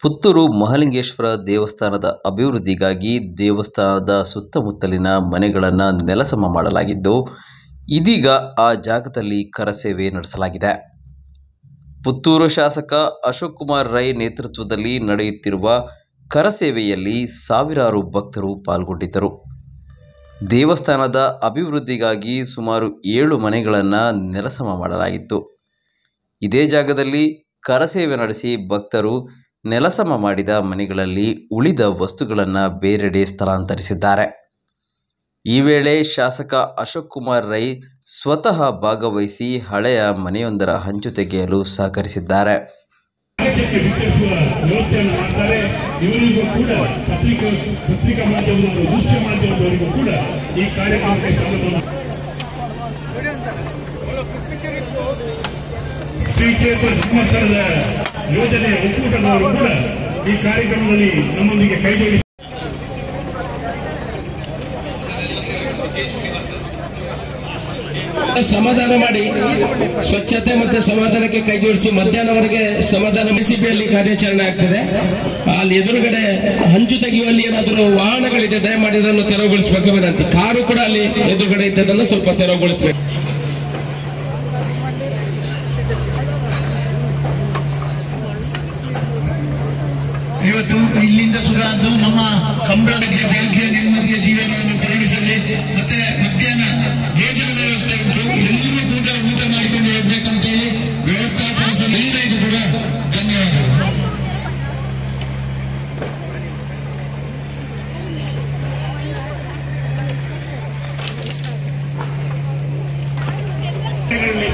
ಪುತ್ತೂರು ಮಹಾಲಿಂಗೇಶ್ವರ ದೇವಸ್ಥಾನದ ಅಭಿವೃದ್ಧಿಗಾಗಿ ದೇವಸ್ಥಾನದ ಸುತ್ತಮುತ್ತಲಿನ ಮನೆಗಳನ್ನು ನೆಲಸಮ ಮಾಡಲಾಗಿದ್ದು, ಇದೀಗ ಆ ಜಾಗದಲ್ಲಿ ಕರಸೇವೆ ನಡೆಸಲಾಗಿದೆ. ಪುತ್ತೂರು ಶಾಸಕ ಅಶೋಕ್ ಕುಮಾರ್ ರೈ ನೇತೃತ್ವದಲ್ಲಿ ನಡೆಯುತ್ತಿರುವ ಕರಸೇವೆಯಲ್ಲಿ ಸಾವಿರಾರು ಭಕ್ತರು ಪಾಲ್ಗೊಂಡಿದ್ದರು. ದೇವಸ್ಥಾನದ ಅಭಿವೃದ್ಧಿಗಾಗಿ ಸುಮಾರು 7 ಮನೆಗಳನ್ನು ನೆಲಸಮ ಮಾಡಲಾಗಿತ್ತು. ಇದೇ ಜಾಗದಲ್ಲಿ ಕರಸೇವೆ ನಡೆಸಿ ಭಕ್ತರು ನೆಲಸಮ ಮಾಡಿದ ಮನೆಗಳಲ್ಲಿ ಉಳಿದ ವಸ್ತುಗಳನ್ನು ಬೇರೆಡೆ ಸ್ಥಳಾಂತರಿಸಿದ್ದಾರೆ. ಈ ವೇಳೆ ಶಾಸಕ ಅಶೋಕ್ ಕುಮಾರ್ ರೈ ಸ್ವತಃ ಭಾಗವಹಿಸಿ ಹಳೆಯ ಮನೆಯೊಂದರ ಹಂಚು ತೆಗೆಯಲು ಸಹಕರಿಸಿದ್ದಾರೆ. ಧರ್ಮಸ್ಥಳದ ಯೋಜನೆಯ ಒಕ್ಕೂಟದವರು ಕೂಡ ಈ ಕಾರ್ಯಕ್ರಮದಲ್ಲಿ ನಮ್ಮೊಂದಿಗೆ ಕೈಜೋಡಿಸಿ ಸಮಾಧಾನ ಮಾಡಿ ಸ್ವಚ್ಛತೆ ಮತ್ತು ಸಮಾಧಾನಕ್ಕೆ ಕೈಜೋಡಿಸಿ ಮಧ್ಯಾಹ್ನವರೆಗೆ ಸಮಾಧಾನ ಬಿಸಿಬಿಯಲ್ಲಿ ಕಾರ್ಯಾಚರಣೆ ಆಗ್ತದೆ. ಅಲ್ಲಿ ಎದುರುಗಡೆ ಹಂಚು ತೆಗೆಯುವಲ್ಲಿ ಏನಾದರೂ ವಾಹನಗಳಿದೆ, ದಯಮಾಡಿ ಇದನ್ನು ತೆರವುಗೊಳಿಸಬೇಕು ವಿನಂತಿ. ಕಾರು ಕೂಡ ಅಲ್ಲಿ ಎದುರುಗಡೆ ಇದ್ದದನ್ನು ಸ್ವಲ್ಪ ತೆರವುಗೊಳಿಸಬೇಕು. ಇವತ್ತು ಇಲ್ಲಿಂದ ಸುರಾದು ನಮ್ಮ ಕಂಬಳಕ್ಕೆ ಭಾಗ್ಯ ನೆಮ್ಮದಿಯ ಜೀವನವನ್ನು ಕರುಣಿಸಲಿ. ಮತ್ತೆ ಮಧ್ಯಾಹ್ನ ಭೋಜನದ ವ್ಯವಸ್ಥೆ ಉಂಟು, ಎಲ್ಲರೂ ಕೂಡ ಊಟ ಮಾಡಿಕೊಂಡು ಹೋಗ್ಬೇಕಂತೇಳಿ ವ್ಯವಸ್ಥಾಪಕ ಎಲ್ಲರಿಗೂ ಕೂಡ ಧನ್ಯವಾದಗಳು.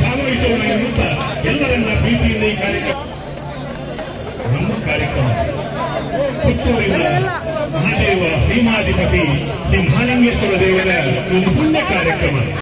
ಭಾಗವಹಿಸೋಣ ಎನ್ನುತ್ತಾ ಎಲ್ಲರನ್ನ ಪ್ರೀತಿಯಿಂದ ಈ ಕಾರ್ಯಕ್ರಮ ನಮ್ಮ ಕಾರ್ಯಕ್ರಮ ಪುತ್ತೂರಿನ ಮಹಾದೇವ ಸೀಮಾಧಿಪತಿ ಶ್ರೀ ಮಹಾಲಿಂಗೇಶ್ವರ ದೇವರ ಒಂದು ಪುಣ್ಯ ಕಾರ್ಯಕ್ರಮ.